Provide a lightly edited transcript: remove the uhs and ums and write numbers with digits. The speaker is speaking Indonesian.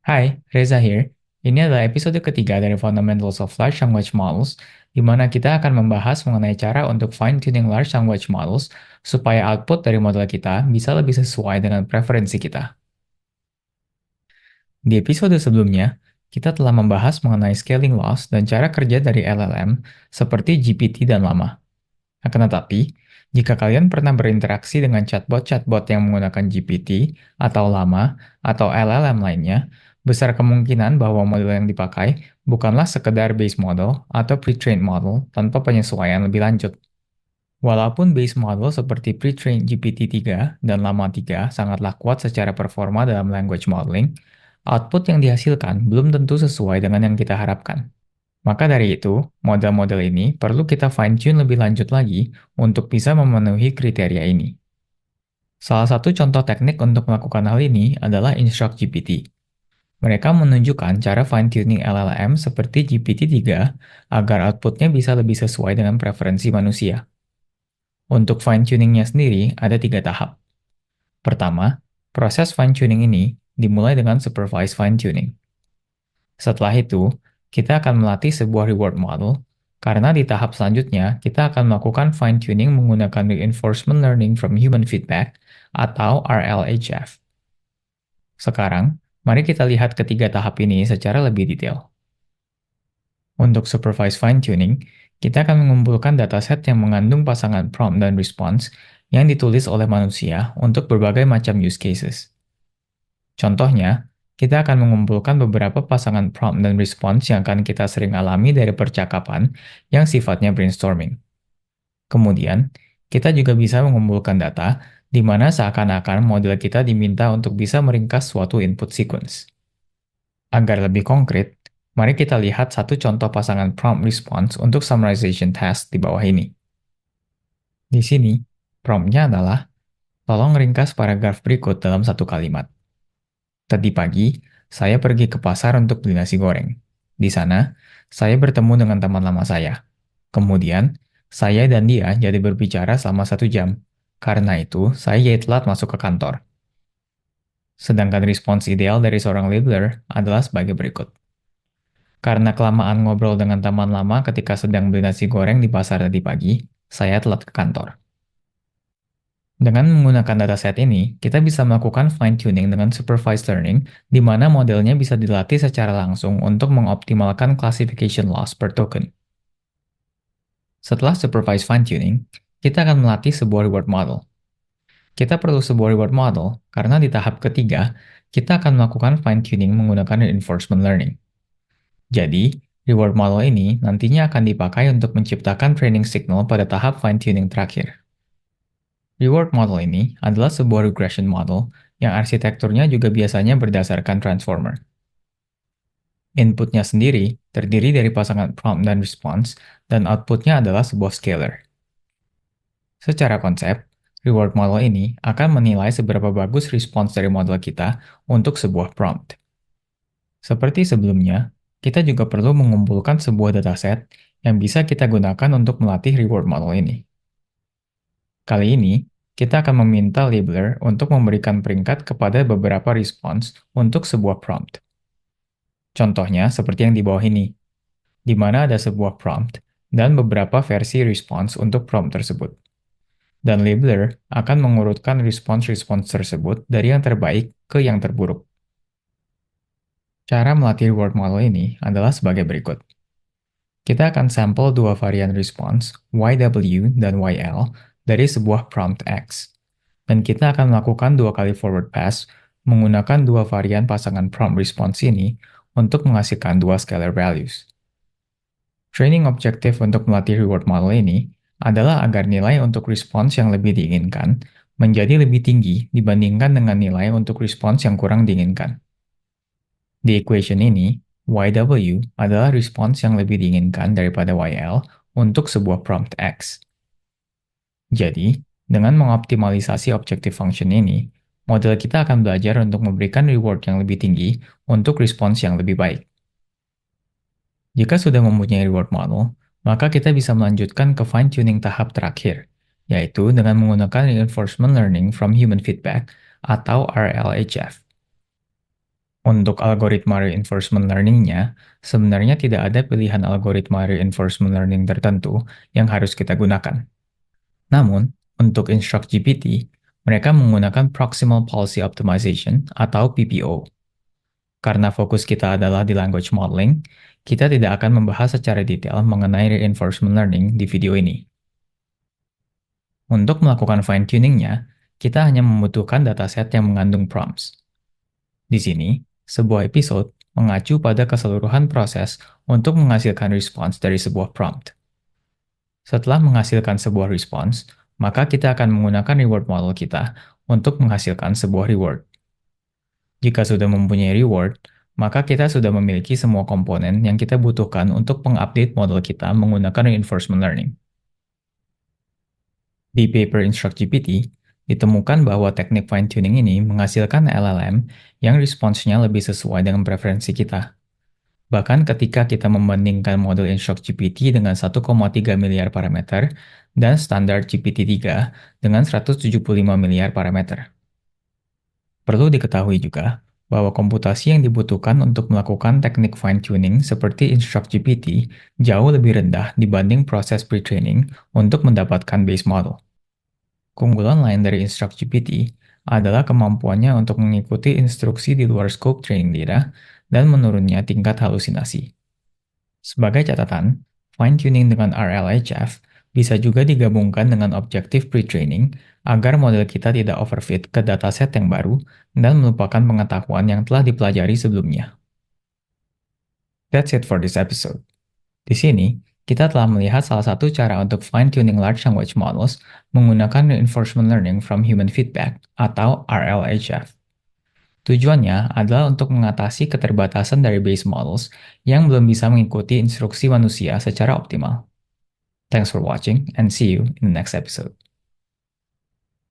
Hai, Reza here. Ini adalah episode ketiga dari Fundamentals of Large Language Models, di mana kita akan membahas mengenai cara untuk fine-tuning Large Language Models supaya output dari model kita bisa lebih sesuai dengan preferensi kita. Di episode sebelumnya, kita telah membahas mengenai scaling loss dan cara kerja dari LLM seperti GPT dan Llama. Akan tetapi, jika kalian pernah berinteraksi dengan chatbot-chatbot yang menggunakan GPT atau Llama atau LLM lainnya, besar kemungkinan bahwa model yang dipakai bukanlah sekedar base model atau pre-trained model tanpa penyesuaian lebih lanjut. Walaupun base model seperti pre-trained GPT-3 dan Llama 3 sangatlah kuat secara performa dalam language modeling, output yang dihasilkan belum tentu sesuai dengan yang kita harapkan. Maka dari itu, model-model ini perlu kita fine-tune lebih lanjut lagi untuk bisa memenuhi kriteria ini. Salah satu contoh teknik untuk melakukan hal ini adalah Instruct GPT. Mereka menunjukkan cara fine-tuning LLM seperti GPT-3 agar outputnya bisa lebih sesuai dengan preferensi manusia. Untuk fine-tuningnya sendiri ada 3 tahap. Pertama, proses fine-tuning ini dimulai dengan supervised fine-tuning. Setelah itu, kita akan melatih sebuah reward model, karena di tahap selanjutnya kita akan melakukan fine-tuning menggunakan reinforcement learning from human feedback atau RLHF. Sekarang, mari kita lihat ketiga tahap ini secara lebih detail. Untuk supervised fine-tuning, kita akan mengumpulkan dataset yang mengandung pasangan prompt dan response yang ditulis oleh manusia untuk berbagai macam use cases. Contohnya, kita akan mengumpulkan beberapa pasangan prompt dan response yang akan kita sering alami dari percakapan yang sifatnya brainstorming. Kemudian, kita juga bisa mengumpulkan data di mana seakan-akan model kita diminta untuk bisa meringkas suatu input sequence. Agar lebih konkret, mari kita lihat satu contoh pasangan prompt response untuk summarization task di bawah ini. Di sini, promptnya adalah, tolong ringkas paragraf berikut dalam satu kalimat. Tadi pagi, saya pergi ke pasar untuk beli nasi goreng. Di sana, saya bertemu dengan teman lama saya. Kemudian, saya dan dia jadi berbicara selama 1 jam. Karena itu, saya jadi telat masuk ke kantor. Sedangkan respons ideal dari seorang labeler adalah sebagai berikut. Karena kelamaan ngobrol dengan teman lama ketika sedang beli nasi goreng di pasar tadi pagi, saya telat ke kantor. Dengan menggunakan dataset ini, kita bisa melakukan fine-tuning dengan supervised learning, di mana modelnya bisa dilatih secara langsung untuk mengoptimalkan classification loss per token. Setelah supervised fine-tuning, kita akan melatih sebuah reward model. Kita perlu sebuah reward model karena di tahap ketiga, kita akan melakukan fine-tuning menggunakan reinforcement learning. Jadi, reward model ini nantinya akan dipakai untuk menciptakan training signal pada tahap fine-tuning terakhir. Reward model ini adalah sebuah regression model yang arsitekturnya juga biasanya berdasarkan transformer. Inputnya sendiri terdiri dari pasangan prompt dan response, dan outputnya adalah sebuah scalar. Secara konsep, reward model ini akan menilai seberapa bagus respons dari model kita untuk sebuah prompt. Seperti sebelumnya, kita juga perlu mengumpulkan sebuah dataset yang bisa kita gunakan untuk melatih reward model ini. Kali ini, kita akan meminta labeler untuk memberikan peringkat kepada beberapa respons untuk sebuah prompt. Contohnya seperti yang di bawah ini, di mana ada sebuah prompt dan beberapa versi respons untuk prompt tersebut. Dan labeler akan mengurutkan respons-respons tersebut dari yang terbaik ke yang terburuk. Cara melatih reward model ini adalah sebagai berikut. Kita akan sampel dua varian respons, YW dan YL, dari sebuah prompt X. Dan kita akan melakukan 2 kali forward pass menggunakan dua varian pasangan prompt response ini untuk menghasilkan 2 scalar values. Training objektif untuk melatih reward model ini adalah agar nilai untuk respons yang lebih diinginkan menjadi lebih tinggi dibandingkan dengan nilai untuk respons yang kurang diinginkan. Di equation ini, YW adalah respons yang lebih diinginkan daripada YL untuk sebuah prompt X. Jadi, dengan mengoptimalisasi objective function ini, model kita akan belajar untuk memberikan reward yang lebih tinggi untuk respons yang lebih baik. Jika sudah mempunyai reward model, maka kita bisa melanjutkan ke fine-tuning tahap terakhir, yaitu dengan menggunakan reinforcement learning from human feedback atau RLHF. Untuk algoritma reinforcement learning-nya, sebenarnya tidak ada pilihan algoritma reinforcement learning tertentu yang harus kita gunakan. Namun, untuk Instruct GPT, mereka menggunakan Proximal Policy Optimization atau PPO. Karena fokus kita adalah di language modeling, kita tidak akan membahas secara detail mengenai reinforcement learning di video ini. Untuk melakukan fine-tuningnya, kita hanya membutuhkan dataset yang mengandung prompts. Di sini, sebuah episode mengacu pada keseluruhan proses untuk menghasilkan respons dari sebuah prompt. Setelah menghasilkan sebuah respons, maka kita akan menggunakan reward model kita untuk menghasilkan sebuah reward. Jika sudah mempunyai reward, maka kita sudah memiliki semua komponen yang kita butuhkan untuk mengupdate model kita menggunakan reinforcement learning. Di paper InstructGPT, ditemukan bahwa teknik fine-tuning ini menghasilkan LLM yang responsnya lebih sesuai dengan preferensi kita. Bahkan ketika kita membandingkan model InstructGPT dengan 1,3 miliar parameter dan standar GPT-3 dengan 175 miliar parameter. Perlu diketahui juga bahwa komputasi yang dibutuhkan untuk melakukan teknik fine-tuning seperti InstructGPT jauh lebih rendah dibanding proses pre-training untuk mendapatkan base model. Keunggulan lain dari InstructGPT adalah kemampuannya untuk mengikuti instruksi di luar scope training data dan menurunnya tingkat halusinasi. Sebagai catatan, fine-tuning dengan RLHF bisa juga digabungkan dengan objektif pre-training agar model kita tidak overfit ke dataset yang baru dan melupakan pengetahuan yang telah dipelajari sebelumnya. That's it for this episode. Di sini, kita telah melihat salah satu cara untuk fine-tuning large language models menggunakan reinforcement learning from human feedback atau RLHF. Tujuannya adalah untuk mengatasi keterbatasan dari base models yang belum bisa mengikuti instruksi manusia secara optimal. Thanks for watching and see you in the next episode.